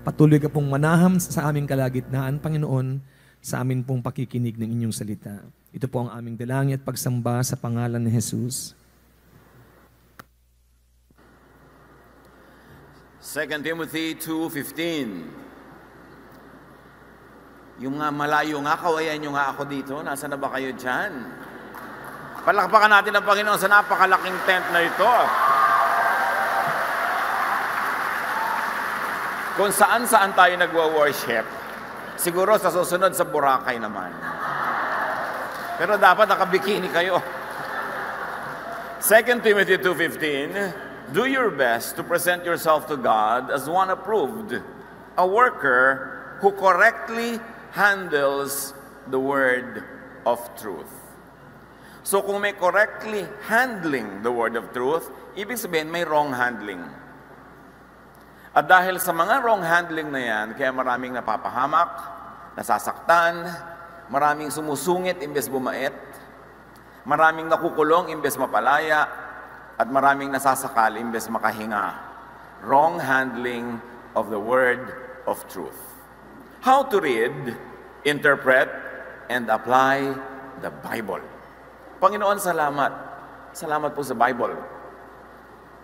patuloy ka pong manaham sa aming kalagitnaan, Panginoon, sa amin pong pakikinig ng inyong salita. Ito po ang aming dalangin at pagsamba sa pangalan ni Jesus. 2 Timothy 2:15. Yung nga malayo nga, kawayan nyo nga ako dito. Nasaan na ba kayo dyan? Palakpakan natin ang Panginoon sa napakalaking tent na ito. Kung saan-saan tayo nagwa-worship, siguro sa susunod sa Boracay naman. Pero dapat nakabikini kayo. 2 Timothy 2:15, do your best to present yourself to God as one approved, a worker who correctly handles the word of truth. So kung may correctly handling the word of truth, ibig sabihin may wrong handling. At dahil sa mga wrong handling na yan, kaya maraming napapahamak, nasasaktan, maraming sumusungit imbes bumait, maraming nakukulong imbes mapalaya, at maraming nasasakal imbes makahinga. Wrong handling of the word of truth. How to read, interpret, and apply the Bible. Panginoon, salamat. Salamat po sa Bible.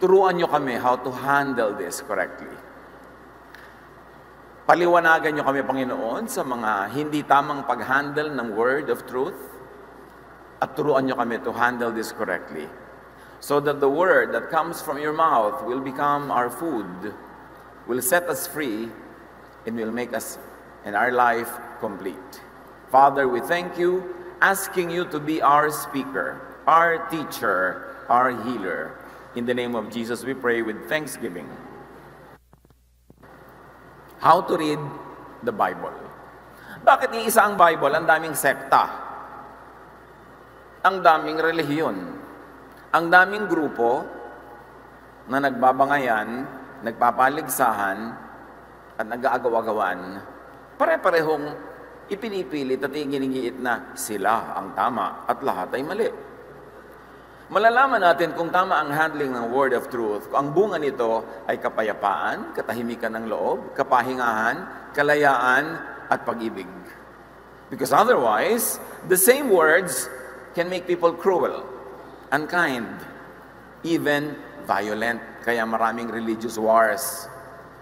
Turuan niyo kami how to handle this correctly. Paliwanagan niyo kami, Panginoon, sa mga hindi tamang pag-handle ng word of truth. At turuan niyo kami to handle this correctly. So that the word that comes from your mouth will become our food, will set us free, and will make us and our life complete. Father, we thank you, asking you to be our speaker, our teacher, our healer. In the name of Jesus, we pray with thanksgiving. How to read the Bible. Bakit iisa ang Bible? Ang daming sekta. Ang daming relihiyon. Ang daming grupo na nagbabangayan, nagpapaligsahan, at nag-aagaw-agawan. Pare-parehong ipinipilit at iginigiit na sila ang tama at lahat ay mali. Malalaman natin kung tama ang handling ng word of truth, kung ang bunga nito ay kapayapaan, katahimikan ng loob, kapahingahan, kalayaan, at pag-ibig. Because otherwise, the same words can make people cruel, unkind, even violent. Kaya maraming religious wars.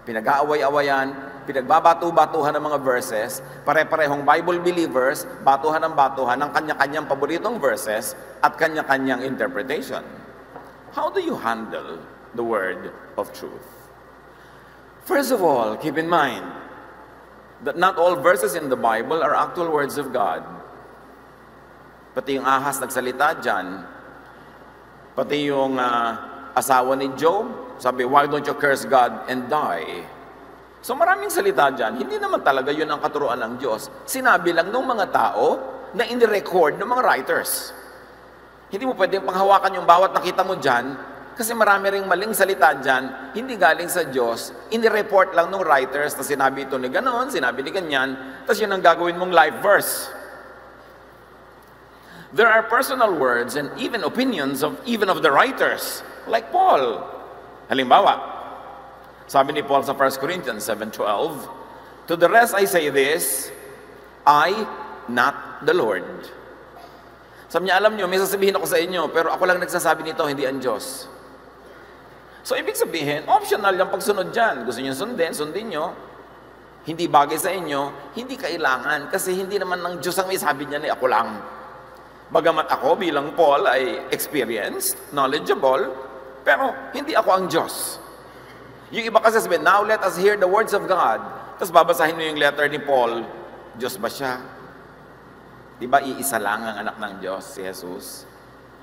Pinag-aaway-awayan, pinagbabato-batuhan ng mga verses, pare-parehong Bible believers, batuhan ng kanya-kanyang paboritong verses at kanya-kanyang interpretation. How do you handle the word of truth? First of all, keep in mind that not all verses in the Bible are actual words of God. Pati yung ahas nagsalita dyan, pati yung asawa ni Job, sabi, why don't you curse God and die? So maraming salita dyan, hindi naman talaga yun ang katuruan ng Diyos. Sinabi lang ng mga tao na in-record ng mga writers. Hindi mo pwedeng panghawakan yung bawat nakita mo dyan, kasi marami ring maling salita dyan, hindi galing sa Diyos, in-report lang ng writers na sinabi ito ni ganon, sinabi ni ganyan, tapos yun ang gagawin mong live verse. There are personal words and even opinions of the writers, like Paul. Halimbawa, sabi ni Paul sa 1 Corinthians 7:12, to the rest I say this, I, not the Lord. Sabi niya, alam niyo, may sasabihin ako sa inyo, pero ako lang nagsasabi nito, hindi ang Diyos. So, ibig sabihin, optional yung pagsunod dyan. Gusto niyo sundin niyo. Hindi bagay sa inyo, hindi kailangan, kasi hindi naman ng Diyos ang may sabi niya na ako lang. Bagamat ako bilang Paul ay experienced, knowledgeable, pero hindi ako ang Diyos. Yung iba kasi sabihin, now let us hear the words of God. Tapos babasahin mo yung letter ni Paul, Diyos ba siya? Diba iisa lang ang anak ng Diyos, si Jesus?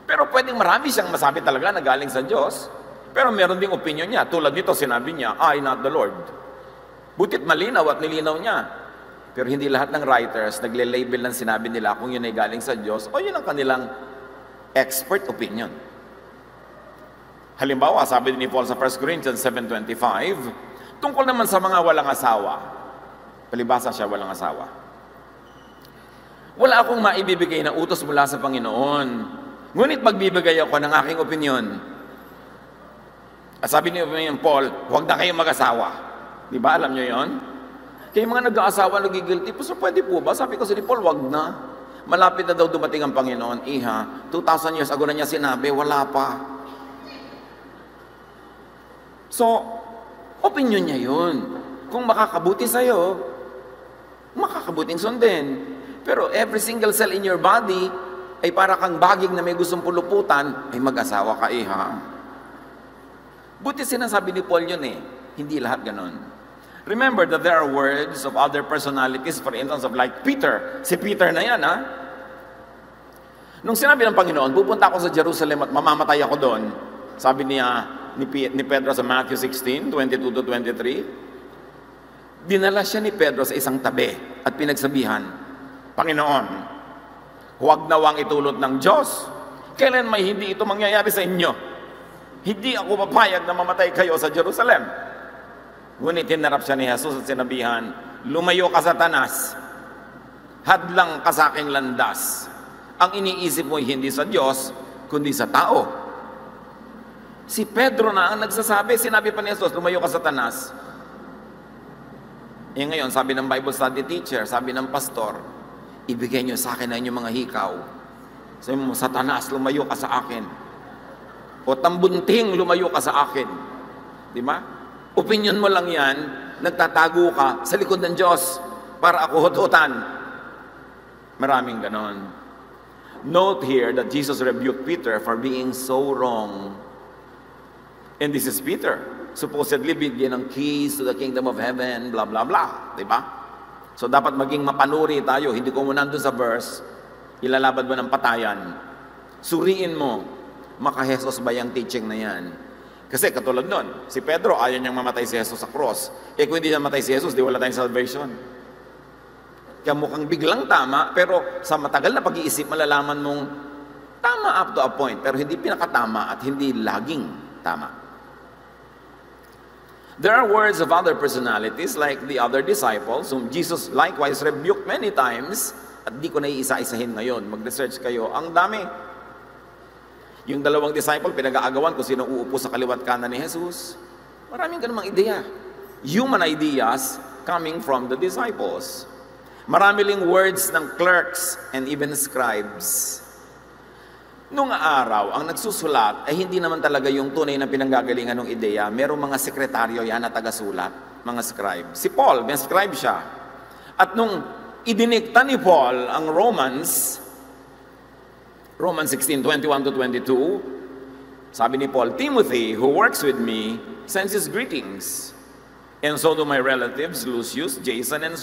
Pero pwedeng marami siyang masabi talaga na galing sa Diyos. Pero meron ding opinion niya. Tulad nito, sinabi niya, I, not the Lord. Butit malinaw at nilinaw niya. Pero hindi lahat ng writers nagle-label ng sinabi nila kung yun ay galing sa Diyos o yun ang kanilang expert opinion. Halimbawa, sabi ni Paul sa 1 Corinthians 7:25, tungkol naman sa mga walang asawa. Palibasa siya, walang asawa. Wala akong maibibigay na utos mula sa Panginoon. Ngunit magbibigay ako ng aking opinion. At sabi ni Paul, huwag na kayong mag-asawa. Di ba? Alam nyo yon? Kaya yung mga nag-aasawa, nagigilty po, so pwede po ba? Sabi ko sa Paul, wag na. Malapit na daw dumating ang Panginoon. Iha, 2,000 years ago na niya sinabi, wala pa. So, opinion niya yun. Kung makakabuti sa'yo, makakabuting sundin. Pero every single cell in your body ay para kang baging na may gustong puluputan, ay mag-asawa ka, iha. Buti sinasabi ni Paul yun eh. Hindi lahat ganon. Remember that there are words of other personalities, for instance, of like Peter. Si Peter na yan, ha? Nung sinabi ng Panginoon, pupunta ako sa Jerusalem at mamamatay ako doon, sabi niya ni Pedro sa Matthew 16, 22-23, dinala siya ni Pedro sa isang tabi at pinagsabihan, Panginoon, huwag nawang itulot ng Diyos. Kailan may hindi ito mangyayari sa inyo? Hindi ako papayag na mamatay kayo sa Jerusalem. Ngunit hinarap siya ni Jesus at sinabihan, lumayo ka, Satanas. Hadlang ka sa aking landas. Ang iniisip mo hindi sa Diyos, kundi sa tao. Si Pedro na ang nagsasabi, sinabi pa ni Jesus, lumayo ka, Satanas. Eh ngayon, sabi ng Bible study teacher, sabi ng pastor, ibigay niyo sa akin na inyong mga hikaw. Sabi mo, Satanas, lumayo ka sa akin. O tambunting, lumayo ka sa akin. Di ba? Opinion mo lang yan, nagtatago ka sa likod ng Diyos para ako hututan. Maraming ganon. Note here that Jesus rebuked Peter for being so wrong. And this is Peter, supposedly bigyan ng keys to the kingdom of heaven, blah, blah, blah. Di ba? So dapat maging mapanuri tayo. Hindi ko mo nandun sa verse, ilalabad mo ng patayan. Suriin mo, maka-Jesus ba yung teaching na yan? Kasi katulad nun, si Pedro, ayaw niyang mamatay si Jesus sa cross. Eh kung hindi niya mamatay si Jesus, di wala tayong salvation. Kaya mukhang biglang tama, pero sa matagal na pag-iisip, malalaman mong tama up to a point, pero hindi pinakatama at hindi laging tama. There are words of other personalities like the other disciples, whom Jesus likewise rebuked many times, at di ko na iisa-isahin ngayon. Mag-research kayo. Ang dami. Yung dalawang disciple, pinag-aagawan kung sino uupo sa kaliwat kanan ni Jesus. Maraming ganung ideya. Human ideas coming from the disciples. Marami ring words ng clerks and even scribes. Nung araw, ang nagsusulat ay hindi naman talaga yung tunay na pinanggagalingan ng ideya. Merong mga sekretaryo yan na tagasulat, mga scribe. Si Paul, may scribe siya. At nung idinikta ni Paul ang Romans 16:21-22, sabi ni Paul, Timothy, who works with me, sends his greetings. And so do my relatives, Lucius, Jason, and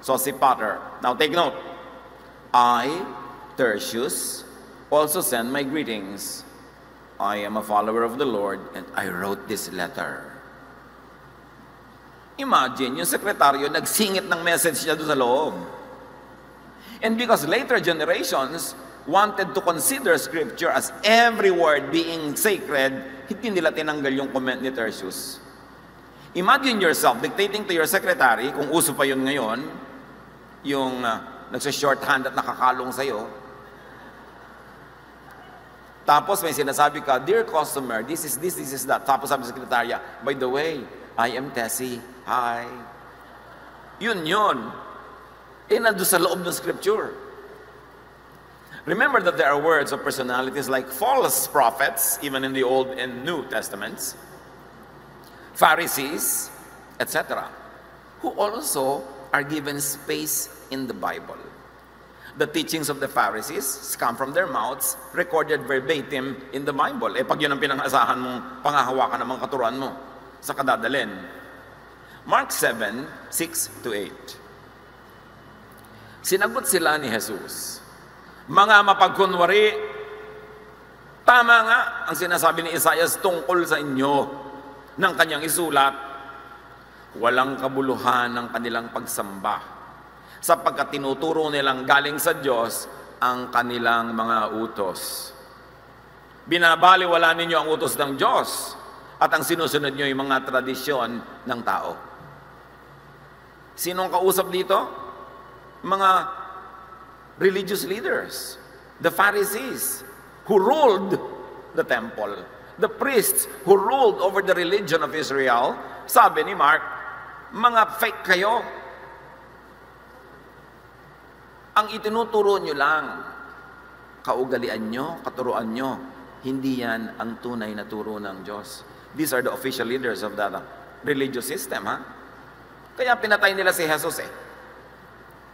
Sosipater. Now take note, I, Tertius, also send my greetings. I am a follower of the Lord, and I wrote this letter. Imagine, yung sekretaryo, nagsingit ng message niya doon sa loob. And because later generations wanted to consider Scripture as every word being sacred, hindi nila tinanggal yung comment ni Tertius. Imagine yourself dictating to your secretary, kung uso pa yun ngayon, yung nagsa-shorthand at nakakalong sa'yo. Tapos may sinasabi ka, dear customer, this is this, this is that. Tapos sabi sa sekretarya, by the way, I am Tessie. Hi. Yun. Eh, nandun sa loob ng Scripture. Remember that there are words of personalities like false prophets, even in the Old and New Testaments, Pharisees, etc., who also are given space in the Bible. The teachings of the Pharisees come from their mouths, recorded verbatim in the Bible. Eh, pag yun ang pinangasahan mong pangahawakan ng mga katuruan mo, sa kadadalin. Mark 7:6-8. Sinagot sila ni Jesus, mga mapagkunwari, tama nga ang sinasabi ni Isaiah tungkol sa inyo ng kanyang isulat. Walang kabuluhan ng kanilang pagsamba, sapagkat tinuturo nilang galing sa Diyos ang kanilang mga utos. Binabaliwala ninyo ang utos ng Diyos at ang sinusunod nyo yung mga tradisyon ng tao. Sinong kausap dito? Mga religious leaders, the Pharisees, who ruled the temple, the priests who ruled over the religion of Israel. Sabi ni Mark, Mga fake kayo. Ang itinuturo nyo lang, kaugalian nyo, katuruan nyo, hindi yan ang tunay na turo ng Diyos. These are the official leaders of the religious system, ha? Kaya pinatay nila si Jesus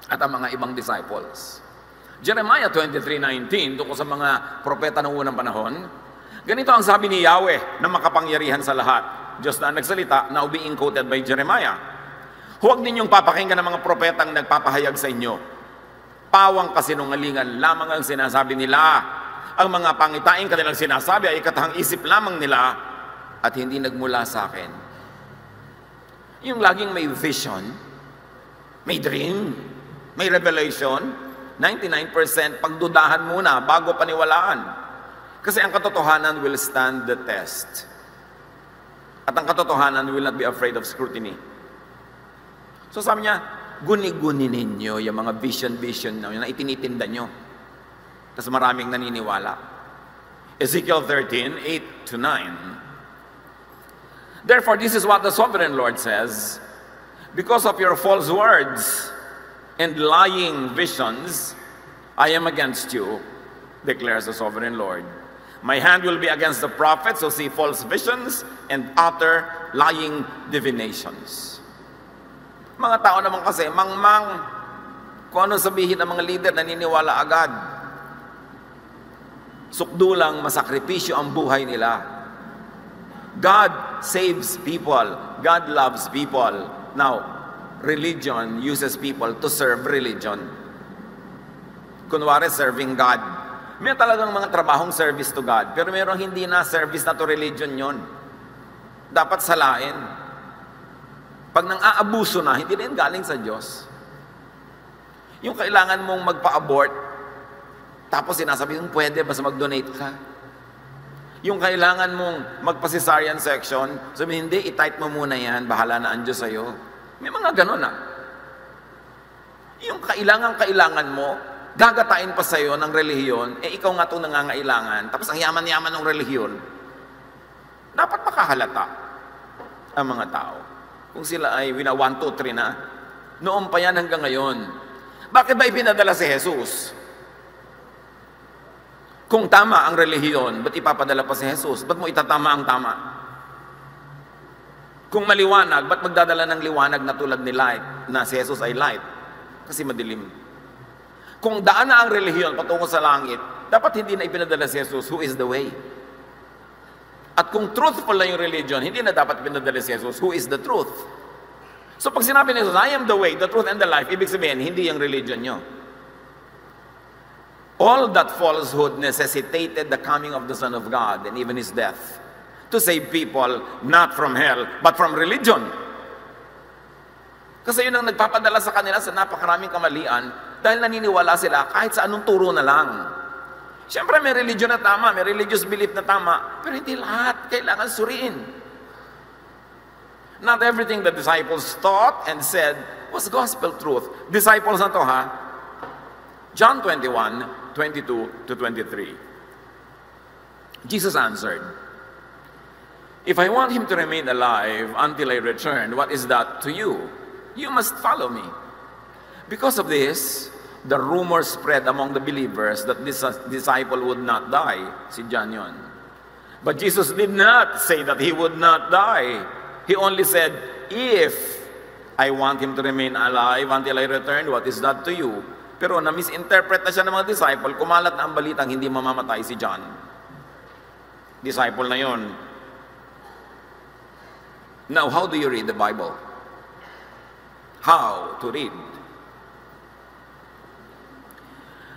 at ang mga ibang disciples. Jeremiah 23:19, tungkol sa mga propeta ng unang panahon, ganito ang sabi ni Yahweh na makapangyarihan sa lahat. Diyos na nagsalita, now being quoted by Jeremiah. Huwag ninyong papakinggan ng mga propetang nagpapahayag sa inyo. Pawang kasinungalingan lamang ang sinasabi nila. Ang mga pangitain kanilang sinasabi ay katahang isip lamang nila at hindi nagmula sa akin. Yung laging may vision, may dream, may revelation, 99% pagdudahan muna bago paniwalaan. Kasi ang katotohanan will stand the test. At ang katotohanan will not be afraid of scrutiny. So sabi niya, guni-guni ninyo yung mga vision na itinitinda nyo. Tapos maraming naniniwala. Ezekiel 13:8-9. Therefore, this is what the sovereign Lord says, because of your false words and lying visions, I am against you, declares the sovereign Lord. My hand will be against the prophets who see false visions and utter lying divinations. Mga tao naman kasi, mangmang, kung ano sabihin ng mga leader, naniniwala agad. Sukdulang masakripisyo ang buhay nila. God saves people. God loves people. Now, religion uses people to serve religion. Kunwari, serving God. May talagang mga trabahong service to God, pero mayroong hindi na service na to religion yon. Dapat salain. Pag nang aabuso na, hindi rin galing sa Diyos. Yung kailangan mong magpa-abort, tapos sinasabi yung pwede, basta mag-donate ka. Yung kailangan mong magpa-cesarean section, sabi hindi, i-tight mo muna yan, bahala na ang Diyos sa'yo. May mga ganun Yung kailangan mo, gagatain pa sa'yo ng relihiyon, ikaw nga itong nangangailangan, tapos ang yaman-yaman ng relihiyon, dapat makahalata ang mga tao. Kung sila ay 1, 2, 3 na, noon pa yan hanggang ngayon. Bakit ba ipinadala si Jesus? Kung tama ang relihiyon, ba't ipapadala pa si Jesus? Ba't mo itatama ang tama? Kung maliwanag, ba't magdadala ng liwanag na tulad ni light, na si Jesus ay light? Kasi madilim. Kung daan na ang relihiyon patungo sa langit, dapat hindi na ipinadala si Jesus, who is the way. At kung truthful na yung religion, hindi na dapat ipinadala si Jesus, who is the truth. So pag sinabi ni Jesus, I am the way, the truth, and the life, ibig sabihin, hindi yung religion nyo. All that falsehood necessitated the coming of the Son of God and even His death to save people not from hell, but from religion. Kasi yun ang nagpapadala sa kanila sa napakaraming kamalian dahil naniniwala sila kahit sa anong turo na lang. Siyempre may religion na tama, may religious belief na tama, pero hindi lahat kailangan suriin. Not everything the disciples taught and said was gospel truth. Disciples na to John 21:22-23. Jesus answered, if I want him to remain alive until I return, what is that to you? You must follow me. Because of this, the rumor spread among the believers that this disciple would not die. Si John yun. But Jesus did not say that he would not die. He only said, if I want him to remain alive until I return, what is that to you? Pero na-misinterpret na siya ng mga disciple, kumalat na ang balitang hindi mamamatay si John. Disciple na yon. Now, how do you read the Bible? How to read?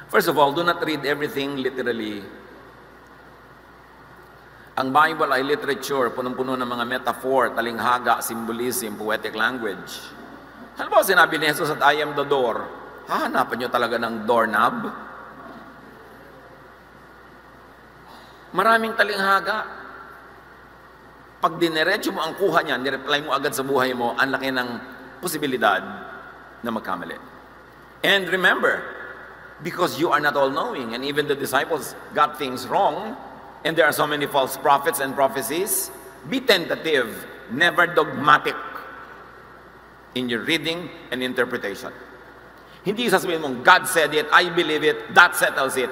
First of all, do not read everything literally. Ang Bible ay literature, punong-puno ng mga metaphor, talinghaga, symbolism, poetic language. Ano ba sinabi ni Jesus at I am the door? Hahanapan nyo talaga ng doorknob? Maraming talinghaga. Pag dinerecho mo ang kuha niya, nireply mo agad sa buhay mo, ang laki ng posibilidad na magkamali. And remember, because you are not all-knowing, and even the disciples got things wrong, and there are so many false prophets and prophecies, be tentative, never dogmatic. in your reading and interpretation. Hindi sasabihin mong, God said it, I believe it, that settles it.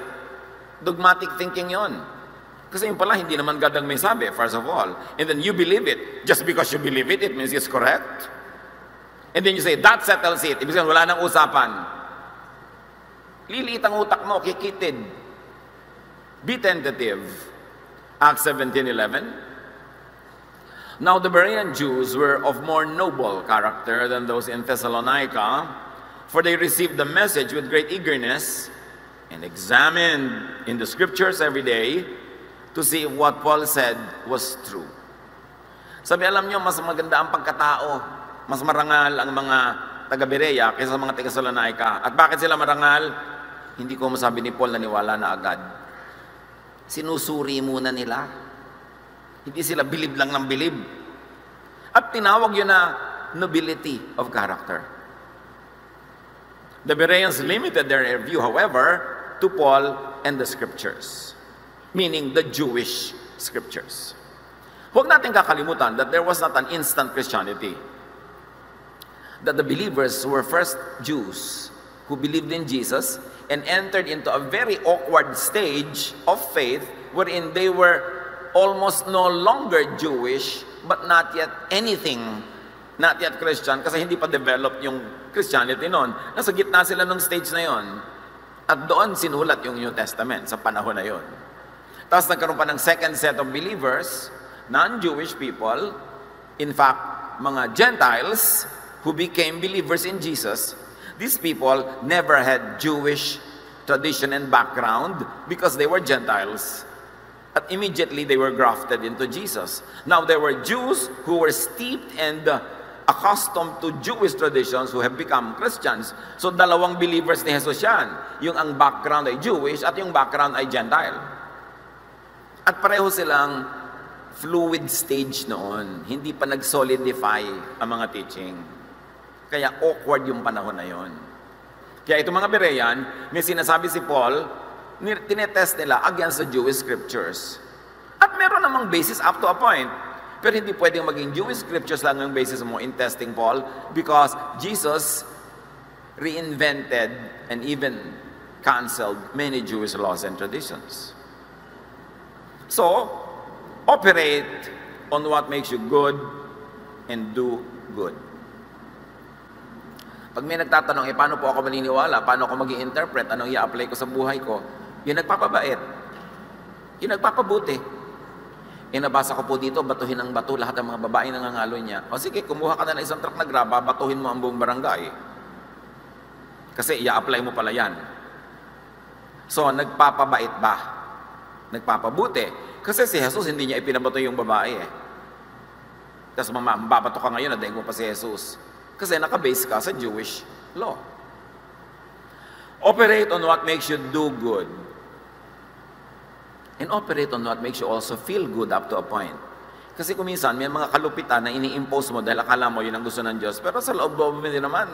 Dogmatic thinking yon. Kasi yung pala, hindi naman God ang may sabi, first of all. And then you believe it. Just because you believe it, it means it's correct. And then you say, that settles it. Ibig sabihin, wala nang usapan. Liliit ang utak mo, kikitid. Be tentative. Acts 17:11. Now the Berean Jews were of more noble character than those in Thessalonica, for they received the message with great eagerness and examined in the scriptures every day to see if what Paul said was true. Sabi, alam nyo, mas maganda ang pagkatao, mas marangal ang mga taga-Berea kaysa mga taga-Thessalonica. At bakit sila marangal? Hindi ko masabi ni Paul na niwala na agad. Sinusuri muna nila. Hindi sila bilib lang ng bilib. At tinawag yun na nobility of character. The Bereans limited their view, however, to Paul and the scriptures, meaning the Jewish scriptures. Huwag natin kakalimutan that there was not an instant Christianity. That the believers were first Jews who believed in Jesus and entered into a very awkward stage of faith wherein they were almost no longer Jewish, but not yet anything, not yet Christian, kasi hindi pa developed yung Christianity noon. Nasa gitna sila ng stage na yon. At doon sinulat yung New Testament sa panahon na yon. Tapos nagkaroon pa ng second set of believers, non-Jewish people, in fact, mga Gentiles who became believers in Jesus. These people never had Jewish tradition and background because they were Gentiles. At immediately, they were grafted into Jesus. Now, there were Jews who were steeped and accustomed to Jewish traditions who have become Christians. So, dalawang believers ni Jesus yan. Yung ang background ay Jewish at yung background ay Gentile. At pareho silang fluid stage noon. Hindi pa nag-solidify ang mga teaching. Kaya awkward yung panahon na yon. Kaya itong mga Berean, may sinasabi si Paul, tinetest nila against the Jewish scriptures. At meron namang basis up to a point. Pero hindi pwedeng maging Jewish scriptures lang ang basis mo in testing Paul because Jesus reinvented and even canceled many Jewish laws and traditions. So, operate on what makes you good and do good. Pag may nagtatanong, paano po ako maniniwala? Paano ako mag-i-interpret? Anong i-apply ko sa buhay ko? Yung nagpapabait. Yung nagpapabuti. Nabasa ko po dito, batuhin ng bato lahat ng mga babae nangangalo niya. O sige, kumuha ka na ng isang truck na graba, batuhin mo ang buong barangay. Kasi i-apply mo pala yan. So, nagpapabait ba? Nagpapabuti. Kasi si Jesus, hindi niya ipinabato yung babae eh. Tapos mababato ka ngayon, nadaig mo pa si Jesus. Kasi nakabase ka sa Jewish law. Operate on what makes you do good. And operate on what makes you also feel good up to a point. Kasi kung minsan, may mga kalupitan na ini-impose mo dahil akala mo yun ang gusto ng Diyos. Pero sa loob-loob mo din naman,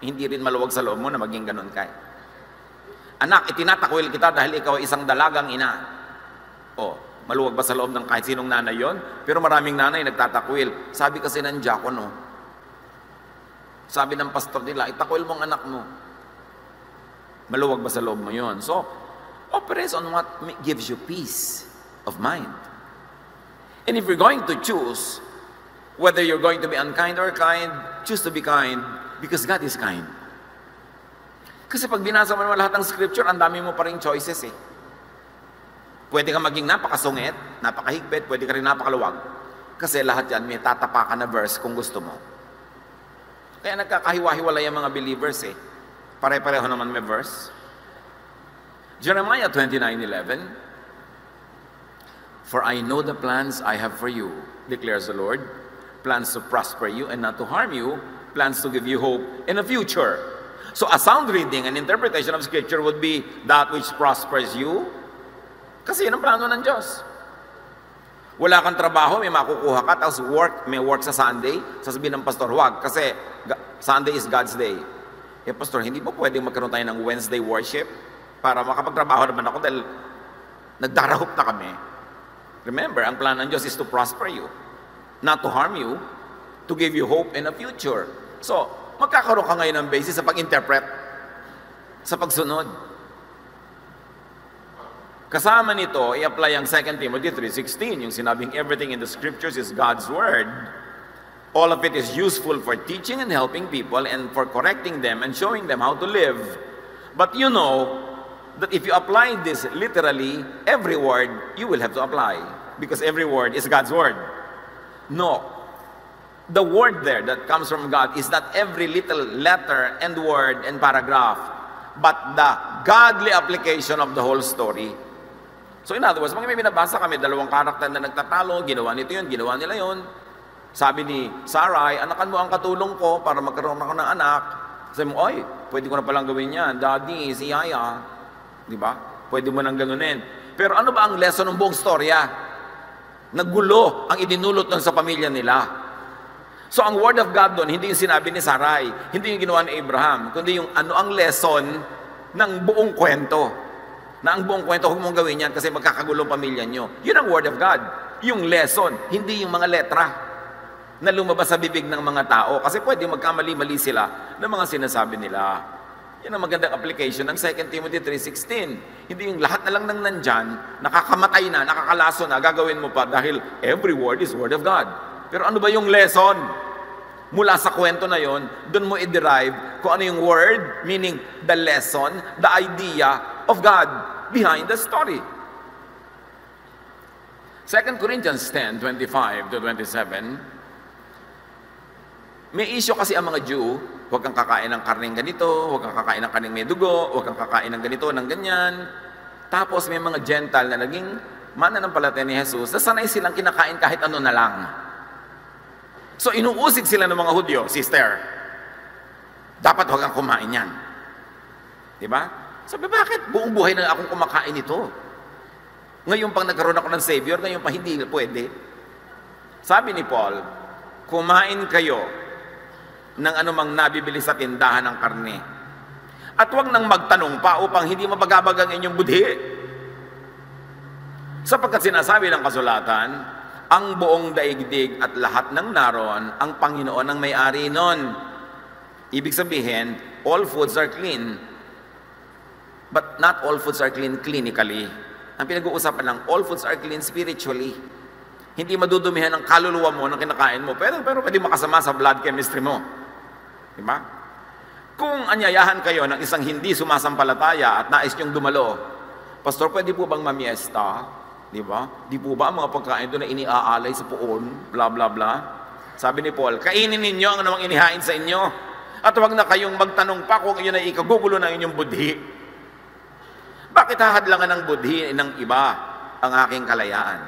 hindi rin maluwag sa loob mo na maging ganun ka. Anak, itinatakwil kita dahil ikaw ay isang dalagang ina. O, maluwag ba sa loob ng kahit sinong nanay yon? Pero maraming nanay nagtatakwil. Sabi kasi ng diakono, sabi ng pastor nila, itakwil mo ang anak mo. Maluwag ba sa loob mo yon? So, operate on what gives you peace of mind. And if you're going to choose whether you're going to be unkind or kind, choose to be kind because God is kind. Kasi pag binasa mo naman lahat ng scripture, ang dami mo pa rin choices eh. Pwede ka maging napakasungit, napakahigpit, pwede ka rin napakaluwag. Kasi lahat yan may tatapakan na verse kung gusto mo. Kaya nagkakahiwa-hiwalay ang mga believers eh. Pare-pareho naman may verse. Jeremiah 29:11, "For I know the plans I have for you, declares the Lord, plans to prosper you and not to harm you, plans to give you hope in the future." So a sound reading and interpretation of Scripture would be that which prospers you. Kasi yun ang plano ng Diyos. Wala kang trabaho, may makukuha ka, tapos may work sa Sunday, sasabihin ng pastor, wag, kasi Sunday is God's day. Pastor, hindi po pwedeng magkaroon tayo ng Wednesday worship para makapagtrabaho naman ako dahil nagdarahop na kami. Remember, ang plan ng Diyos is to prosper you, not to harm you, to give you hope in the future. So, magkakaroon ka ngayon ng basis sa pag-interpret, sa pagsunod. Kasama nito, i-apply ang 2 Timothy 3:16, yung sinabing everything in the scriptures is God's word. All of it is useful for teaching and helping people and for correcting them and showing them how to live. But you know that if you apply this literally, every word you will have to apply because every word is God's word. No. The word there that comes from God is not every little letter and word and paragraph, but the godly application of the whole story. So in other words, pag may binabasa kami, dalawang karakter na nagtatalo, ginawa nito yun, ginawa nila yun. Sabi ni Sarai, anakan mo ang katulong ko para magkaroon ako ng anak. Sabi mo, oy, pwede ko na palang gawin yan. Daddy, si Yaya. Di ba? Pwede mo nang ganunin. Pero ano ba ang lesson ng buong storya? Nagulo ang idinulot nun sa pamilya nila. So ang word of God doon, hindi yung sinabi ni Sarai, hindi yung ginawa ni Abraham, kundi yung ano ang lesson ng buong kwento. Na ang buong kwento, huwag mong gawin yan kasi magkakagulo ang pamilya nyo. Yun ang word of God. Yung lesson, hindi yung mga letra na lumabas sa bibig ng mga tao. Kasi pwede magkamali-mali sila ng mga sinasabi nila. Yan ang magandang application ng 2 Timothy 3:16. Hindi yung lahat na lang nang nandyan, nakakamatay na, nakakalaso na, gagawin mo pa dahil every word is word of God. Pero ano ba yung lesson? Mula sa kwento na yon, doon mo i-derive kung ano yung word, meaning the lesson, the idea of God behind the story. 2 Corinthians 10:25-27. May issue kasi ang mga Jew, huwag kang kakain ng karneng ganito, huwag kang kakain ng karneng may dugo, huwag kang kakain ng ganito, ng ganyan. Tapos may mga Gentile na naging mananampalataya ni Jesus, na sanay silang kinakain kahit ano na lang. So inuusig sila ng mga Hudyo, sister, dapat huwag kang kumain yan. Diba? Sabi, bakit? Buong buhay na akong kumakain ito. Ngayon pang nagkaroon ako ng Savior, ngayon pa hindi pwede. Sabi ni Paul, kumain kayo ng anumang nabibili sa tindahan ng karne. At huwag nang magtanong pa upang hindi mabagabag ang inyong budhi. Sapagkat sinasabi ng kasulatan, ang buong daigdig at lahat ng naroon, ang Panginoon ang may-ari nun. Ibig sabihin, all foods are clean. But not all foods are clean clinically. Ang pinag-uusapan lang, all foods are clean spiritually. Hindi madudumihan ang kaluluwa mo ng kinakain mo, pero pwede makasama sa blood chemistry mo. Diba? Kung anyayahan kayo ng isang hindi sumasampalataya at nais niyong dumalo, Pastor, pwede po bang mamiesta? Diba? Di po ba ang mga pagkain doon na iniaalay sa puon? Bla bla bla. Sabi ni Paul, kainin ninyo ang anumang inihain sa inyo. At huwag na kayong magtanong pa kung iyon ay ikagugulo ng inyong budhi. Bakit hahadlangan ng budhi ng iba ang aking kalayaan?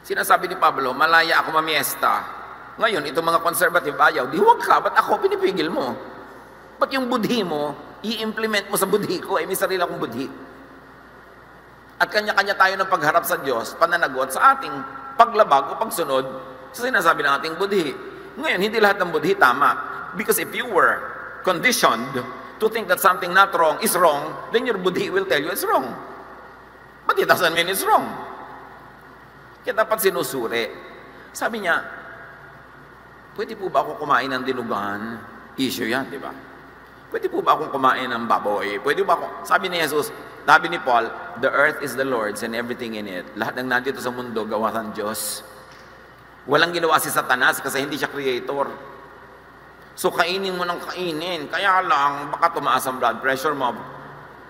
Sinasabi ni Pablo, malaya ako mamiesta. Ngayon, itong mga conservative ayaw, di huwag ka, ba't ako pinipigil mo? Ba't yung budhi mo, i-implement mo sa budhi ko, may sarili akong budhi. At kanya-kanya tayo ng pagharap sa Diyos, pananagot sa ating paglabag o pagsunod sa sinasabi ng ating budhi. Ngayon, hindi lahat ng budhi tama. Because if you were conditioned to think that something not wrong is wrong, then your budhi will tell you it's wrong. But it doesn't mean it's wrong. Kaya dapat sinusuri. Sabi niya, pwede po ba ako kumain ng dinugan? Issue yan, di ba? Pwede po ba akong kumain ng baboy? Pwede ba ako? Sabi ni Jesus, sabi ni Paul, the earth is the Lord's and everything in it. Lahat ng nandito sa mundo, gawa ng Diyos. Walang ginawa si Satanas kasi hindi siya creator. So kainin mo ng kainin. Kaya lang, baka tumaas ang blood pressure mo.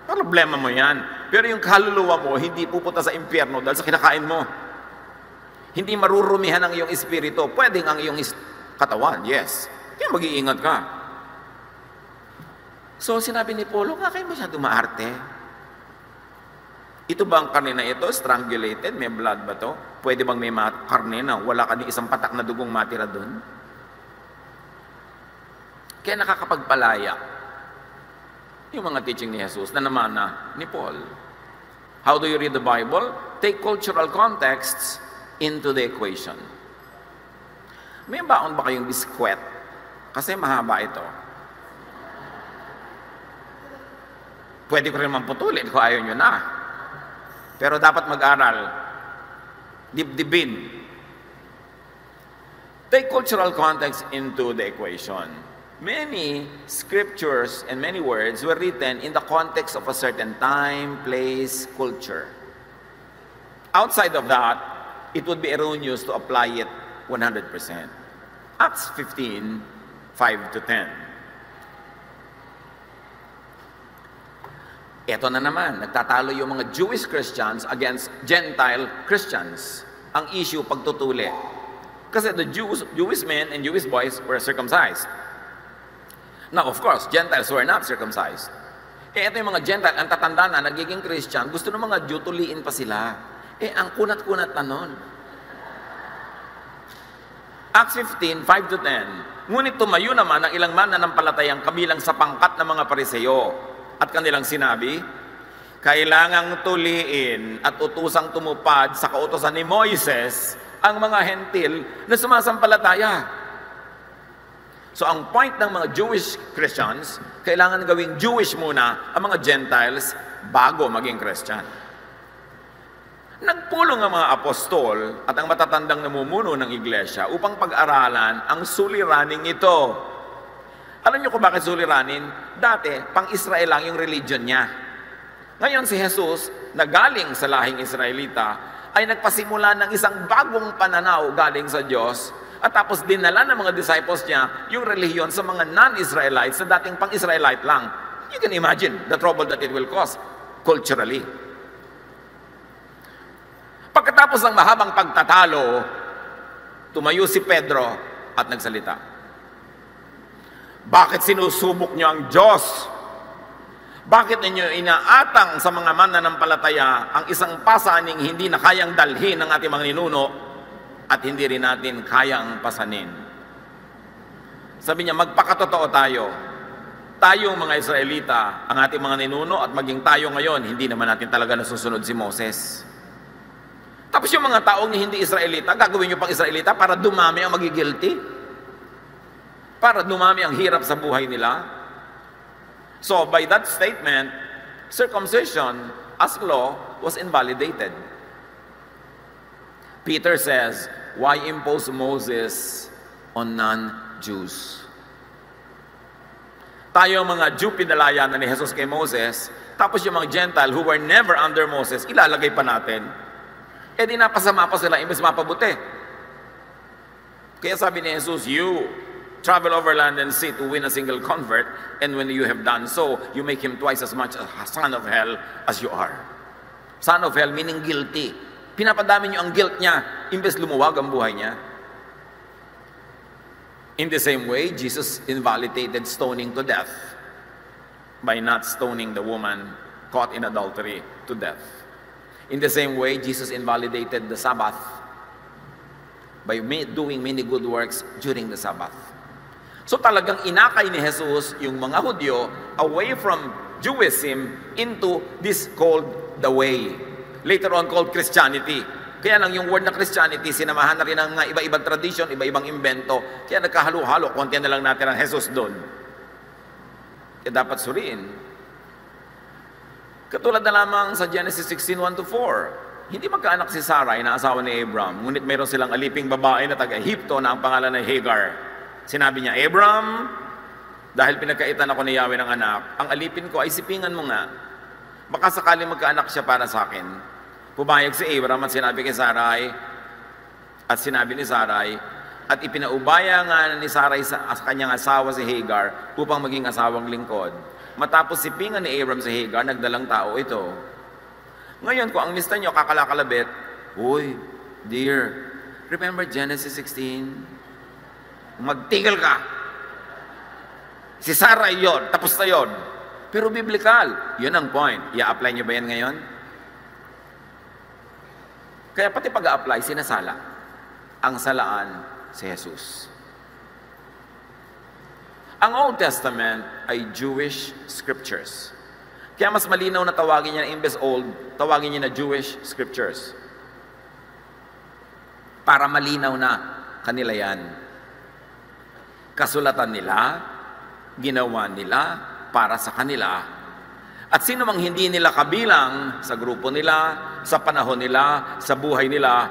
Problema mo yan. Pero yung kaluluwa mo, hindi pupunta sa impyerno dahil sa kinakain mo. Hindi marurumihan ang iyong espiritu. Pwedeng ang iyong katawan, yes. Kaya mag-iingat ka. So, sinabi ni Paulo, nga kayo masyado maarte. Ito ba ang karne na ito? Strangulated? May blood ba to? Pwede bang may karne na wala ka isang patak na dugong matira doon? Kaya nakakapagpalaya yung mga teaching ni Jesus na namana ni Paul. How do you read the Bible? Take cultural contexts into the equation. May baon ba kayong biskwet? Kasi mahaba ito. Pwede ko rin mamputulin kung ayaw nyo na. Pero dapat mag-aral. Dibdibin. Take cultural context into the equation. Many scriptures and many words were written in the context of a certain time, place, culture. Outside of that, it would be erroneous to apply it 100%. Acts 15, 5 to 10. Ito na naman, nagtatalo yung mga Jewish Christians against Gentile Christians. Ang issue, pagtutuli. Kasi the Jewish men and Jewish boys were circumcised. Now, of course, Gentiles were not circumcised. Ito yung mga Gentile, ang tatanda na, nagiging Christian, gusto ng mga Jew, tuliin pa sila. Ang kunat-kunat na nun. Acts 15, 5 to 10. Ngunit tumayo naman ang ilang mananampalatayang kabilang sa pangkat ng mga Pariseo. At kanilang sinabi, kailangang tuliin at utusang tumupad sa kautosan ni Moises ang mga hentil na sumasampalataya. So ang point ng mga Jewish Christians, kailangan gawing Jewish muna ang mga Gentiles bago maging Christian. Nagpulong ang mga apostol at ang matatandang namumuno ng iglesia upang pag-aralan ang suliraning ito. Alam niyo kung bakit suliranin? Dati, pang-Israel lang yung religion niya. Ngayon si Jesus, na galing sa lahing Israelita, ay nagpasimula ng isang bagong pananaw galing sa Diyos at tapos dinala ng mga disciples niya yung relihiyon sa mga non-Israelites na dating pang-Israelite lang. You can imagine the trouble that it will cause culturally. Pagkatapos ng mahabang pagtatalo, tumayo si Pedro at nagsalita. Bakit sinusubok niyo ang Diyos? Bakit ninyo inaatang sa mga mananampalataya ang isang pasaning hindi na kayang dalhin ng ating mga ninuno at hindi rin natin kayang pasanin? Sabi niya, magpakatotoo tayo. Tayong mga Israelita, ang ating mga ninuno at maging tayo ngayon, hindi naman natin talaga nasusunod si Moses. Tapos yung mga taong hindi Israelita, gagawin nyo pang Israelita para dumami ang magigilty? Para dumami ang hirap sa buhay nila? So, by that statement, circumcision as law was invalidated. Peter says, why impose Moses on non-Jews? Tayo mga Jew, pinalaya na ni Jesus kay Moses, tapos yung mga Gentile who were never under Moses, ilalagay pa natin. Di napasama pa sila, imbes mapabuti. Kaya sabi ni Jesus, you travel over land and sea to win a single convert, and when you have done so, you make him twice as much a son of hell as you are. Son of hell meaning guilty. Pinapadami niyo ang guilt niya, imbes lumuwag ang buhay niya. In the same way, Jesus invalidated stoning to death by not stoning the woman caught in adultery to death. In the same way, Jesus invalidated the Sabbath by doing many good works during the Sabbath. So talagang inakay ni Jesus yung mga Hudyo away from Judaism into this called the way. Later on called Christianity. Kaya lang yung word na Christianity, sinamahan na rin ng mga iba-ibang tradition, iba-ibang invento. Kaya nagkahalo-halo, konti na lang natin ang Jesus doon. Kaya dapat suriin. Katulad na lamang sa Genesis 16:1-4. Hindi magkaanak si Sarai na asawa ni Abram, ngunit mayroon silang aliping babae na taga-Ehipto na ang pangalan ay Hagar. Sinabi niya, Abram, dahil pinagkaitan ako ni Yahweh ng anak, ang alipin ko ay sipingan mo nga. Baka sakaling magkaanak siya para sa akin. Pumayag si Abram at sinabi kay Sarai, at sinabi ni Sarai, at ipinaubaya nga ni Sarai sa kanyang asawa si Hagar upang maging asawang lingkod. Matapos sipingan ni Abram si Hagar, nagdalang tao ito. Ngayon, kung ang lista nyo kakalakalabit, uy, dear, remember Genesis 16? Magtigil ka. Si Sarah yon, tapos na yon. Pero biblical, yun ang point. I-apply nyo ba yan ngayon? Kaya pati pag-a-apply, sinasala. Ang salaan si Jesus. Ang Old Testament ay Jewish scriptures. Kaya mas malinaw na tawagin niya na imbes old, tawagin niya na Jewish scriptures. Para malinaw na kanila yan. Kasulatan nila, ginawa nila para sa kanila. At sino mang hindi nila kabilang sa grupo nila, sa panahon nila, sa buhay nila,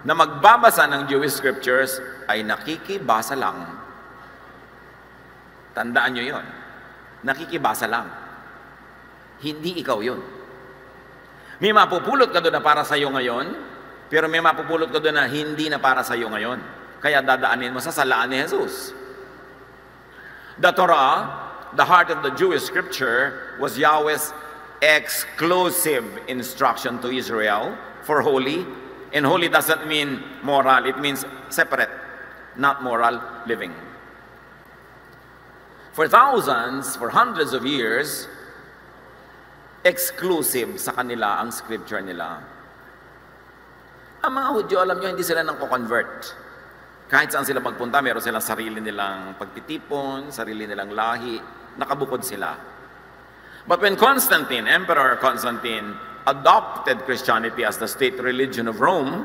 na magbabasa ng Jewish scriptures, ay nakikibasa lang. Tandaan nyo yon. Nakikibasa lang. Hindi ikaw yun. May mapupulot ka doon na para sa'yo ngayon, pero may mapupulot ka doon na hindi na para sa'yo ngayon. Kaya dadaanin mo sa salaan ni Jesus. The Torah, the heart of the Jewish scripture, was Yahweh's exclusive instruction to Israel for holy. And holy doesn't mean moral. It means separate, not moral living. For thousands, for hundreds of years, exclusive sa kanila ang scripture nila. Ang mga Hudyo, alam nyo, hindi sila nang convert. Kahit saan sila magpunta, meron silang sarili nilang pagtitipon, sarili nilang lahi, nakabukod sila. But when Constantine, Emperor Constantine, adopted Christianity as the state religion of Rome,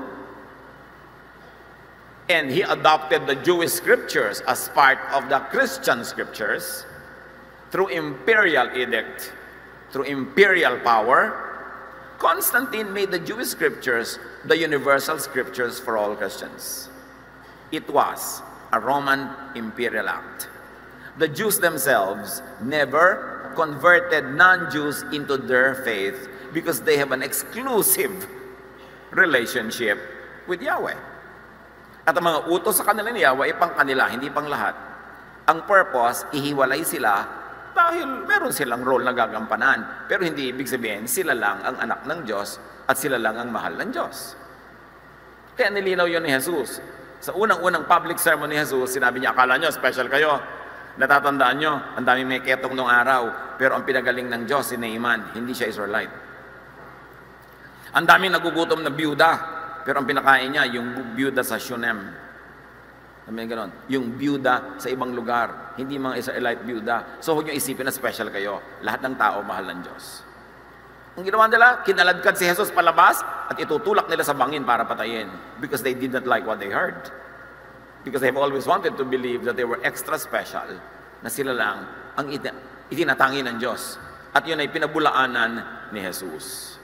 and he adopted the Jewish scriptures as part of the Christian scriptures, through imperial edict, through imperial power, Constantine made the Jewish scriptures the universal scriptures for all Christians. It was a Roman imperial act. The Jews themselves never converted non-Jews into their faith because they have an exclusive relationship with Yahweh. At ang mga utos sa kanila ni Yahweh ay pang kanila, hindi pang lahat. Ang purpose, ihiwalay sila dahil meron silang role na gagampanan. Pero hindi ibig sabihin, sila lang ang anak ng Diyos at sila lang ang mahal ng Diyos. Kaya nilinaw yun ni Jesus. Sa unang-unang public sermon ni Jesus, sinabi niya, akala nyo, special kayo. Natatandaan nyo, ang daming may ketong nung araw. Pero ang pinagaling ng Diyos, si Naaman, hindi siya Israelite. Ang daming nagugutom na byuda. Pero ang pinakain niya, yung byuda sa Shunem. Sabi ganon, yung byuda sa ibang lugar. Hindi mga Israelite byuda. So huwag nyo isipin na special kayo. Lahat ng tao, mahal ng Diyos. Ang ginawa nila, kinaladkad si Jesus palabas at itutulak nila sa bangin para patayin because they did not like what they heard. Because they've always wanted to believe that they were extra special, na sila lang ang itinatangi ng Diyos. At yun ay pinabulaanan ni Jesus.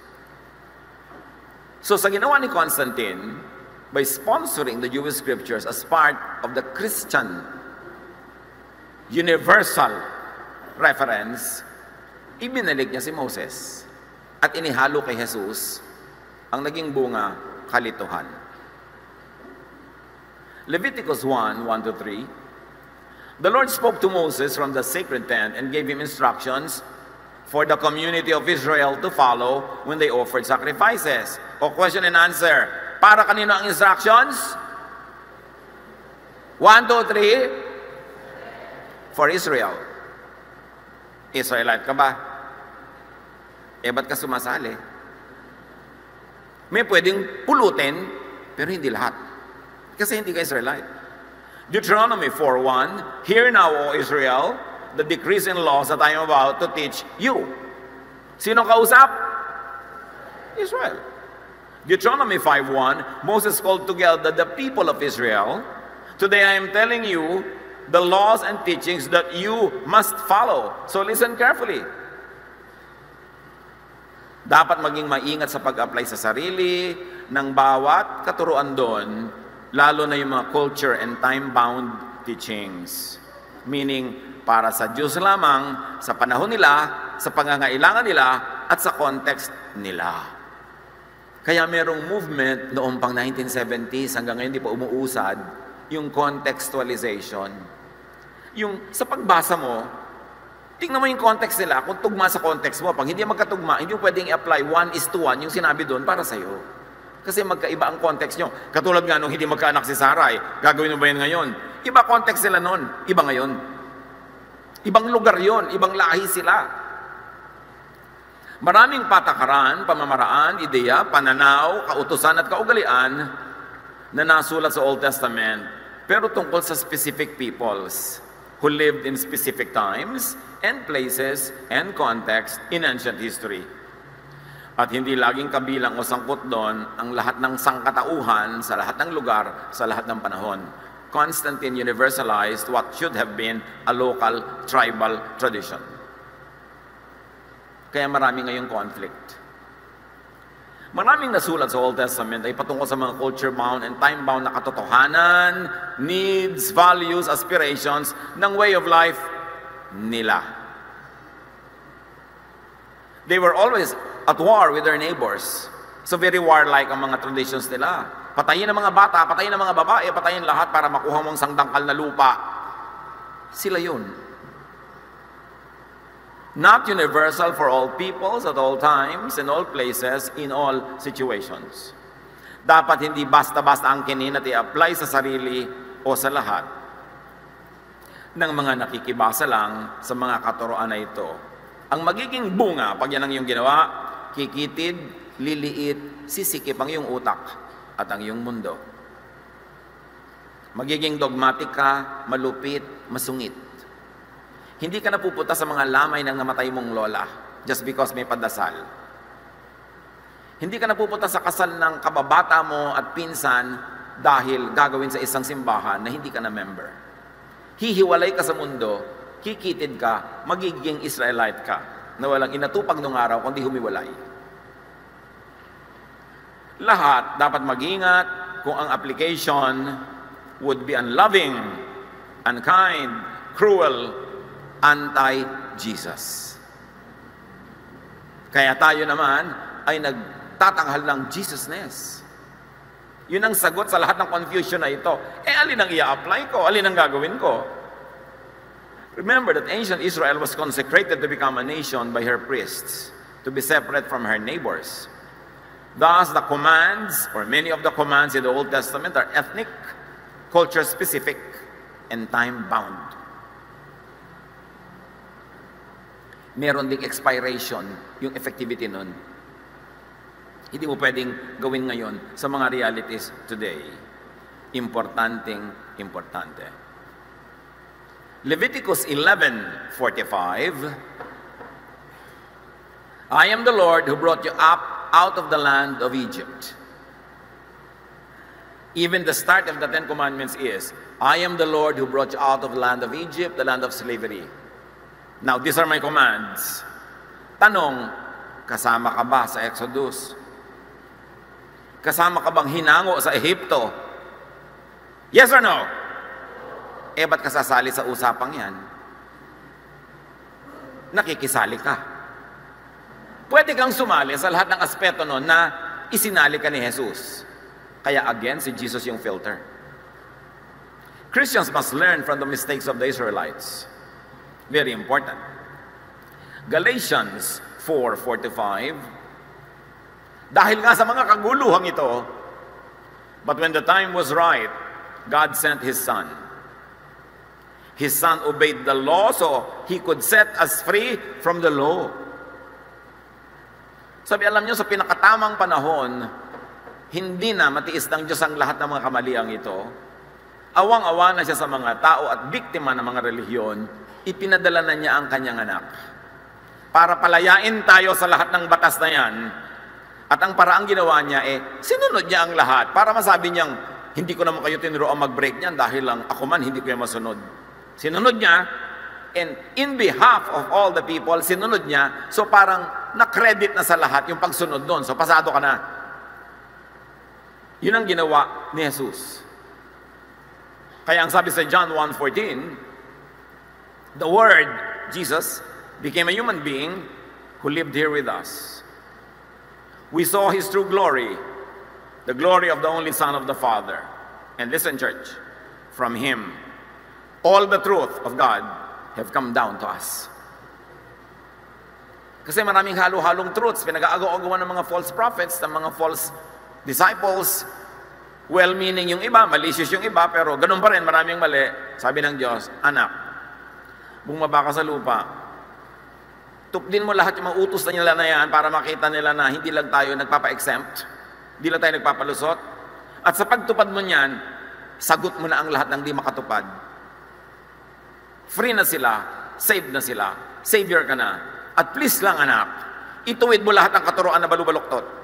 So sa ginawa ni Constantine, by sponsoring the Jewish scriptures as part of the Christian universal reference, ibinalik niya si Moses. At inihalo kay Jesus, ang naging bunga, kalituhan. Leviticus 1:1-3, the Lord spoke to Moses from the sacred tent and gave him instructions for the community of Israel to follow when they offered sacrifices. O question and answer, para kanino ang instructions? 1, 2, 3, for Israel. Israelite ka ba? Ba't ka sumasali? May pwedeng pulutin, pero hindi lahat. Kasi hindi ka Israelite. Deuteronomy 4:1, hear now, O Israel, the decrees and laws that I am about to teach you. Sino kausap? Israel. Deuteronomy 5:1, Moses called together the people of Israel. Today I am telling you the laws and teachings that you must follow. So listen carefully. Dapat maging maingat sa pag-apply sa sarili ng bawat katuruan doon, lalo na yung mga culture and time-bound teachings. Meaning, para sa Diyos lamang, sa panahon nila, sa pangangailangan nila, at sa context nila. Kaya merong movement noong pang 1970s, hanggang ngayon di pa umuusad, yung contextualization. Yung sa pagbasa mo, tingnan mo yung context nila, kung tugma sa context mo. Pag hindi magkatugma, hindi mo pwedeng i-apply 1:1 yung sinabi doon para sa'yo. Kasi magkaiba ang context nyo. Katulad nga nung hindi magkaanak si Sarai, gagawin mo ba yun ngayon? Iba context sila noon, iba ngayon. Ibang lugar yon, ibang lahi sila. Maraming patakaran, pamamaraan, ideya, pananaw, kautusan at kaugalian na nasulat sa Old Testament, pero tungkol sa specific peoples who lived in specific times and places and context in ancient history. At hindi laging kabilang o sangkot doon ang lahat ng sangkatauhan sa lahat ng lugar, sa lahat ng panahon. Constantine universalized what should have been a local tribal tradition. Kaya marami ngayong conflict. Maraming nasulat sa Old Testament ay patungkol sa mga culture-bound and time-bound na katotohanan, needs, values, aspirations ng way of life nila. They were always at war with their neighbors. So very warlike ang mga traditions nila. Patayin ang mga bata, patayin ang mga babae, patayin lahat para makuha mong sangdangkal na lupa. Sila yun. Not universal for all peoples at all times, in all places, in all situations. Dapat hindi basta-basta ang kinin at i-apply sa sarili o sa lahat ng mga nakikibasa lang sa mga katuroan na ito. Ang magiging bunga, pag yan ang iyong ginawa, kikitid, liliit, sisikip ang iyong utak at ang iyong mundo. Magiging dogmatic ka, malupit, masungit. Hindi ka napupunta sa mga lamay ng namatay mong lola just because may padasal. Hindi ka napupunta sa kasal ng kababata mo at pinsan dahil gagawin sa isang simbahan na hindi ka na member. Hihiwalay ka sa mundo, kikitid ka, magiging Israelite ka na walang inatupag nung araw kundi humiwalay. Lahat dapat mag-ingat kung ang application would be unloving, unkind, cruel, anti-Jesus. Kaya tayo naman ay nagtatanghal ng Jesusness. Yun ang sagot sa lahat ng confusion na ito. Alin ang i-apply ko? Alin ang gagawin ko? Remember that ancient Israel was consecrated to become a nation by her priests, to be separate from her neighbors. Thus, the commands, or many of the commands in the Old Testament are ethnic, culture-specific, and time-bound. Meron ding expiration yung effectivity nun. Hindi mo pwedeng gawin ngayon sa mga realities today. Importante. Leviticus 11:45. I am the Lord who brought you up out of the land of Egypt. Even the start of the Ten Commandments is, I am the Lord who brought you out of the land of Egypt, the land of slavery. Now, these are my commands. Tanong, kasama ka ba sa Exodus? Kasama ka bang hinango sa Ehipto? Yes or no? Ba't ka sasali sa usapang yan? Nakikisali ka. Pwede kang sumali sa lahat ng aspeto nun na isinali ka ni Jesus. Kaya again, si Jesus yung filter. Christians must learn from the mistakes of the Israelites. Very important. Galatians 4:45. Dahil nga sa mga kaguluhang ito, but when the time was right, God sent His Son. His Son obeyed the law so He could set us free from the law. Sabi, alam nyo, sa pinakatamang panahon, hindi na matiis ng Diyos ang lahat ng mga kamaliang ito. Awang-awa na siya sa mga tao at biktima ng mga relihiyon, ipinadala na niya ang kanyang anak. Para palayain tayo sa lahat ng batas na yan. At ang paraang ginawa niya sinunod niya ang lahat. Para masabi niyang, hindi ko naman kayo tinuruan mag-break niyan dahil lang ako man hindi ko yan masunod. Sinunod niya, and in behalf of all the people, sinunod niya. So parang na-credit na sa lahat yung pagsunod doon. So pasado ka na. Yun ang ginawa ni Jesus. Kaya ang sabi sa John 1:14, the Word, Jesus, became a human being who lived here with us. We saw His true glory, the glory of the only Son of the Father. And listen, church, from Him, all the truth of God have come down to us. Kasi maraming halo-halong truths, pinag-aagaw-agawan ng mga false prophets, ng mga false disciples, well-meaning yung iba, malicious yung iba, pero ganun pa rin, maraming mali. Sabi ng Diyos, anak, bumaba ka sa lupa, tupdin mo lahat yung mga utos na nila na yan para makita nila na hindi lang tayo nagpapa-exempt, hindi lang tayo nagpapalusot. At sa pagtupad mo niyan, sagot mo na ang lahat ng di makatupad. Free na sila, saved na sila, savior ka na. At please lang anak, ituwid mo lahat ng katuroan na balubaluktot.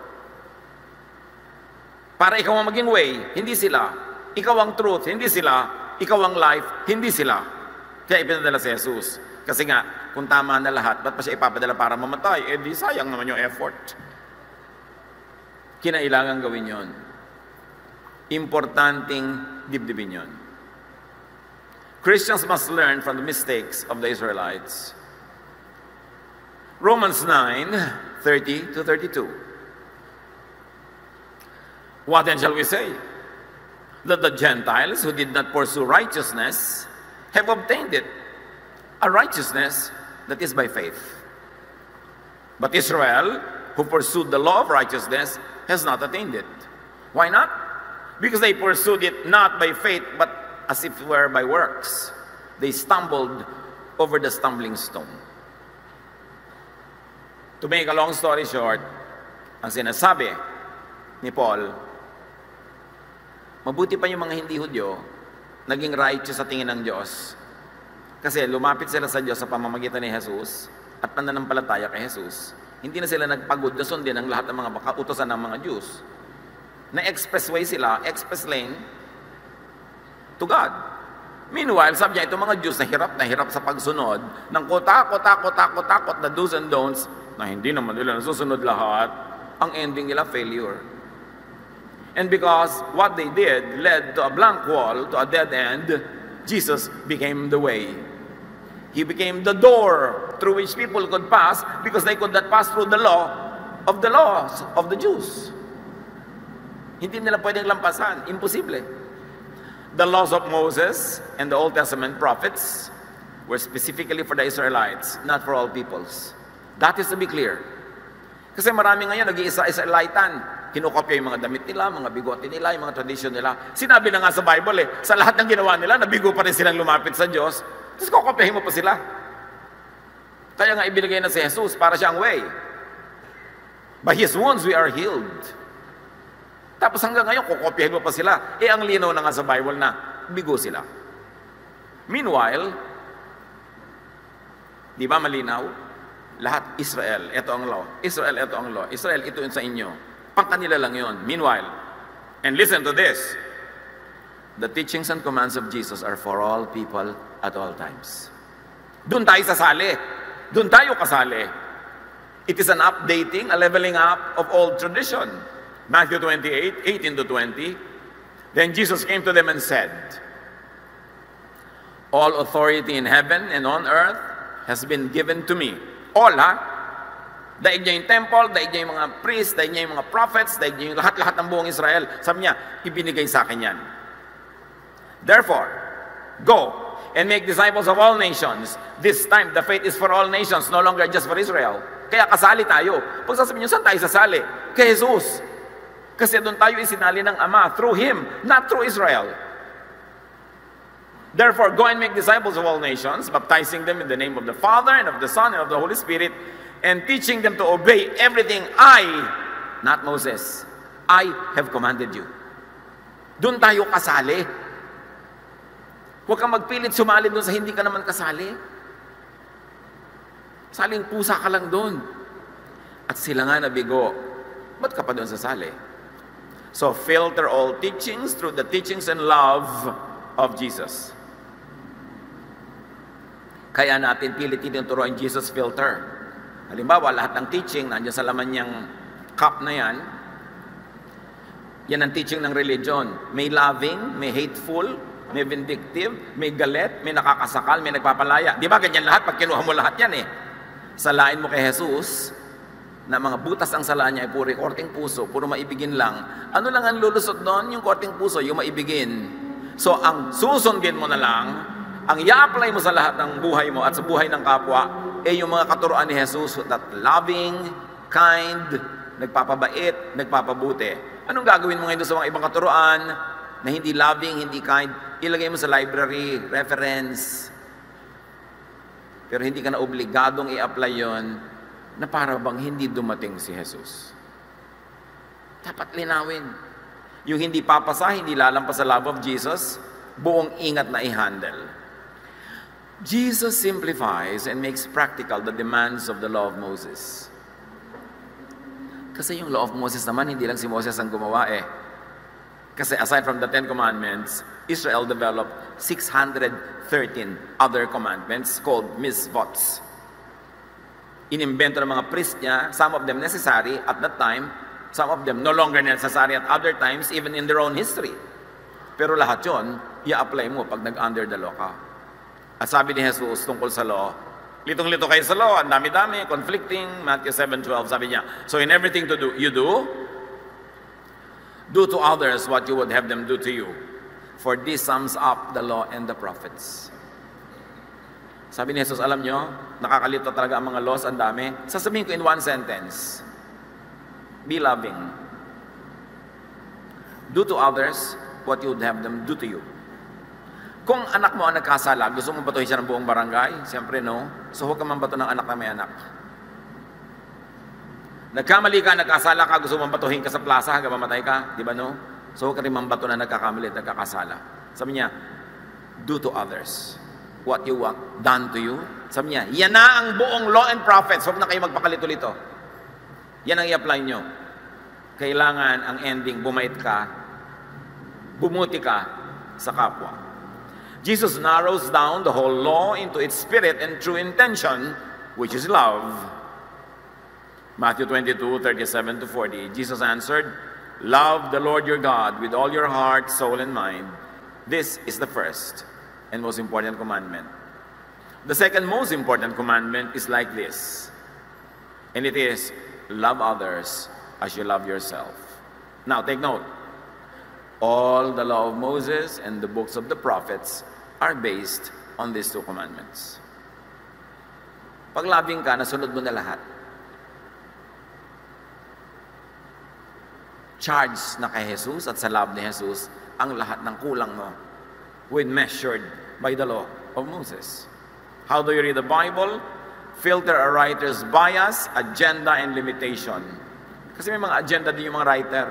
Para ikaw ang maging way, hindi sila. Ikaw ang truth, hindi sila. Ikaw ang life, hindi sila. Kaya ipinadala si Jesus. Kasi nga, kung tama na lahat, ba't pa siya ipapadala para mamatay? Di sayang naman yung effort. kinailangan gawin yon. Importanteng dibdibin yon. Christians must learn from the mistakes of the Israelites. Romans 9:30 to 32. What then shall we say? That the Gentiles who did not pursue righteousness have obtained it, a righteousness that is by faith. But Israel, who pursued the law of righteousness, has not attained it. Why not? Because they pursued it not by faith, but as if it were by works. They stumbled over the stumbling stone. To make a long story short, ang sinasabi ni Paul, mabuti pa yung mga hindi Hudyo, naging righteous sa tingin ng Diyos. Kasi lumapit sila sa Diyos sa pamamagitan ni Jesus at pananampalataya kay Jesus. Hindi na sila nagpagod na sundin ang lahat ng mga kautosan ng mga Jews. Na-expressway sila, express lane to God. Meanwhile, sabi niya, itong mga Jews na hirap sa pagsunod ng takot na do's and don'ts na hindi naman nila nasusunod lahat, ang ending nila failure. And because what they did led to a blank wall, to a dead end, Jesus became the way. He became the door through which people could pass because they could not pass through the laws of the Jews. Hindi nila pwedeng lampasan. Imposible. The laws of Moses and the Old Testament prophets were specifically for the Israelites, not for all peoples. That is to be clear. Kasi marami ngayon nag-iisa-Israelitan. Kinukopya yung mga damit nila, mga bigote nila, yung mga tradisyon nila. Sinabi na nga sa Bible sa lahat ng ginawa nila, nabigo pa rin silang lumapit sa Diyos. Tapos kukopyahin mo pa sila. Kaya nga ibinigay na si Jesus para siyang way. By His wounds we are healed. Tapos hanggang ngayon, kukopyahin mo pa sila. Ang linaw na nga sa Bible na bigo sila. Meanwhile, di ba malinaw? Lahat Israel, ito ang law. Israel, ito ang law. Israel, ito sa inyo. Pangkanila lang yon. Meanwhile, and listen to this, the teachings and commands of Jesus are for all people at all times. Doon tayo sasali. Doon tayo kasali. It is an updating, a leveling up of old tradition. Matthew 28, 18 to 20. Then Jesus came to them and said, all authority in heaven and on earth has been given to me. All, ha? Daig niya yung temple, daig niya yung mga priests, daig niya yung mga prophets, daig niya yung lahat-lahat ng buong Israel. Sabi niya, ibinigay sa akin yan. Therefore, go and make disciples of all nations. This time, the faith is for all nations, no longer just for Israel. Kaya kasali tayo. Pag sasabihin niyo, saan tayo sasali? Kay Jesus. Kasi doon tayo isinali ng Ama, through Him, not through Israel. Therefore, go and make disciples of all nations, baptizing them in the name of the Father and of the Son and of the Holy Spirit, and teaching them to obey everything I, not Moses, I have commanded you. Doon tayo kasali. Huwag kang magpilit sumali doon sa hindi ka naman kasali. Saling pusa ka lang doon. At sila nga nabigo. Ba't ka pa doon sasali? So filter all teachings through the teachings and love of Jesus. Kaya natin pilit tinuturuan Jesus filter. Halimbawa, lahat ng teaching, nandiyan sa laman niyang cup na yan, yan ang teaching ng religion. May loving, may hateful, may vindictive, may galit, may nakakasakal, may nagpapalaya. Di ba ganyan lahat? Pag kinuha mo lahat yan Salain mo kay Jesus, na mga butas ang salaan niya ay puro korting puso, puro maibigin lang. Ano lang ang lulusot doon? Yung korting puso, yung maibigin. So, ang susundin mo na lang, ang i-apply mo sa lahat ng buhay mo at sa buhay ng kapwa, yung mga katuruan ni Jesus, that loving, kind, nagpapabait, nagpapabuti. Anong gagawin mo ngayon sa mga ibang katuruan na hindi loving, hindi kind? Ilagay mo sa library, reference. Pero hindi ka na obligadong i-apply yon na para bang hindi dumating si Jesus. Dapat linawin. Yung hindi papasa, hindi lalampas sa love of Jesus, buong ingat na i-handle. Jesus simplifies and makes practical the demands of the law of Moses. Kasi yung law of Moses naman, hindi lang si Moses ang gumawa Kasi aside from the 10 Commandments, Israel developed 613 other commandments called mitzvots. Inimbento ng mga priest niya, some of them necessary at that time, Some of them no longer necessary at other times, even in their own history. Pero lahat yun, i-apply mo pag nag-under the law ka. At sabi ni Jesus tungkol sa law, litong-lito kayo sa law, ang dami-dami, conflicting, Matthew 7:12, sabi niya, so in everything you do to others what you would have them do to you. For this sums up the law and the prophets. Sabi ni Jesus, alam nyo, nakakalito talaga ang mga laws, ang dami. Sasabihin ko in one sentence, be loving. Do to others what you would have them do to you. Kung anak mo ang nagkasala, gusto mo batuhin siya ng buong barangay? Siyempre no. So huwag ka man bato ng anak na may anak. Nagkamali ka, nagkasala ka, gusto mo batuhin ka sa plaza hanggang mamatay ka? Di ba no? So huwag ka rin mambato na nagkakamali at nagkakasala. Sabi niya, do to others what you want done to you. Sabi niya, yan na ang buong law and prophets. Huwag na kayo magpakalito-lito. Yan ang i-apply nyo. Kailangan ang ending, bumait ka, bumuti ka sa kapwa. Jesus narrows down the whole law into its spirit and true intention, which is love. Matthew 22:37-40, Jesus answered, love the Lord your God with all your heart, soul, and mind. This is the first and most important commandment. The second most important commandment is like this, and it is, love others as you love yourself. Now, take note. All the law of Moses and the books of the prophets are based on these two commandments. Pag loving ka, nasunod mo na lahat. Charged na kay Jesus at sa love ni Jesus ang lahat ng kulang mo when measured by the law of Moses. How do you read the Bible? Filter a writer's bias, agenda, and limitation. Kasi may mga agenda din yung mga writer.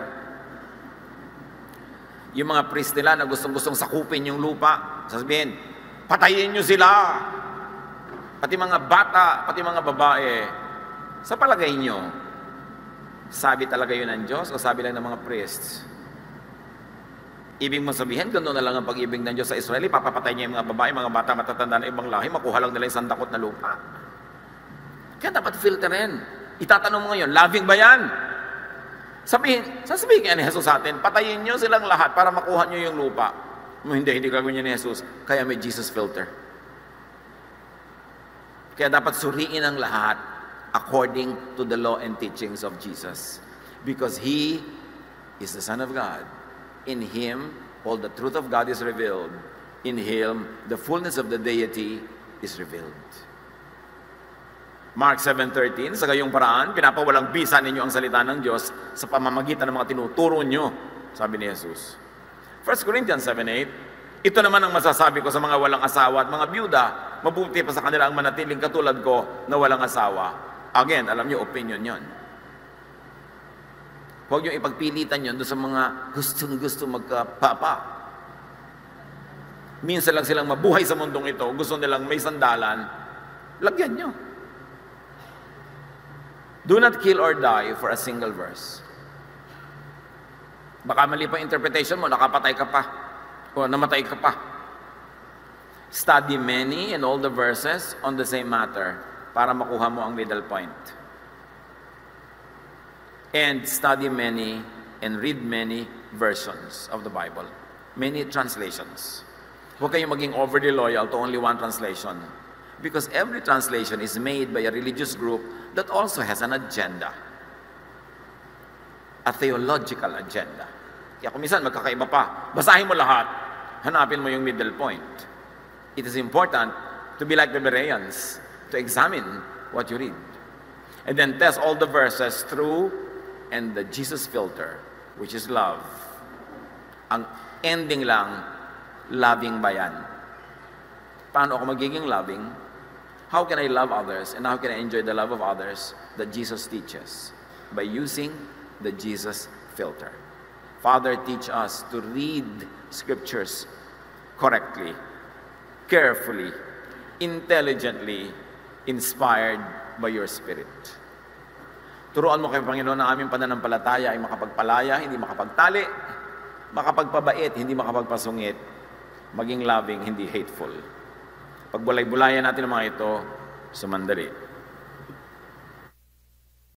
Yung mga priest nila na gustong-gustong sakupin yung lupa, sasabihin, patayin nyo sila. Pati mga bata, pati mga babae. Sa palagay nyo, sabi talaga yun ng Diyos o sabi lang ng mga priests? Ibig mo sabihin, gano'n na lang ang pag-ibig ng Diyos sa Israel, papapatay niya yung mga babae, mga bata, matatanda na ibang lahi, makuha lang nila yung sandakot na lupa. Kaya dapat filterin. Itatanong mo ngayon, loving ba yan? Sasabihin kaya ni Jesus sa atin, patayin nyo silang lahat para makuha nyo yung lupa. Hindi gagawin niya ni Jesus. Kaya may Jesus filter. Kaya dapat suriin ang lahat according to the law and teachings of Jesus. Because He is the Son of God. In Him, all the truth of God is revealed. In Him, the fullness of the deity is revealed. Mark 7:13, sa gayong paraan, pinapawalang bisa ninyo ang salita ng Diyos sa pamamagitan ng mga tinuturo nyo, sabi ni Jesus. 1 Corinthians 7:8, ito naman ang masasabi ko sa mga walang asawa at mga byuda, mabuti pa sa kanila ang manatiling katulad ko na walang asawa. Again, alam nyo, opinion yon. Huwag nyo ipagpilitan yun doon sa mga gustong-gusto magkapapa. Minsan lang silang mabuhay sa mundong ito, gusto nilang may sandalan, lagyan nyo. Do not kill or die for a single verse. Baka mali pa interpretation mo, nakapatay ka pa, o namatay ka pa. Study many and all the verses on the same matter para makuha mo ang middle point. And study many and read many versions of the Bible. Many translations. Huwag kayong maging overly loyal to only one translation. Because every translation is made by a religious group that also has an agenda. A theological agenda. Kaya kung minsan magkakaiba pa, basahin mo lahat, hanapin mo yung middle point. It is important to be like the Bereans, to examine what you read. And then test all the verses through and the Jesus filter, which is love. Ang ending lang, loving ba yan? Paano ako magiging loving? How can I love others? And how can I enjoy the love of others that Jesus teaches? By using the Jesus filter. Father, teach us to read scriptures correctly, carefully, intelligently, inspired by your Spirit. Turuan mo kayo, Panginoon, na aming pananampalataya ay makapagpalaya, hindi makapagtali, makapagpabait, hindi makapagpasungit, maging loving, hindi hateful. Pagbulay-bulayan natin ang mga ito, sumandali.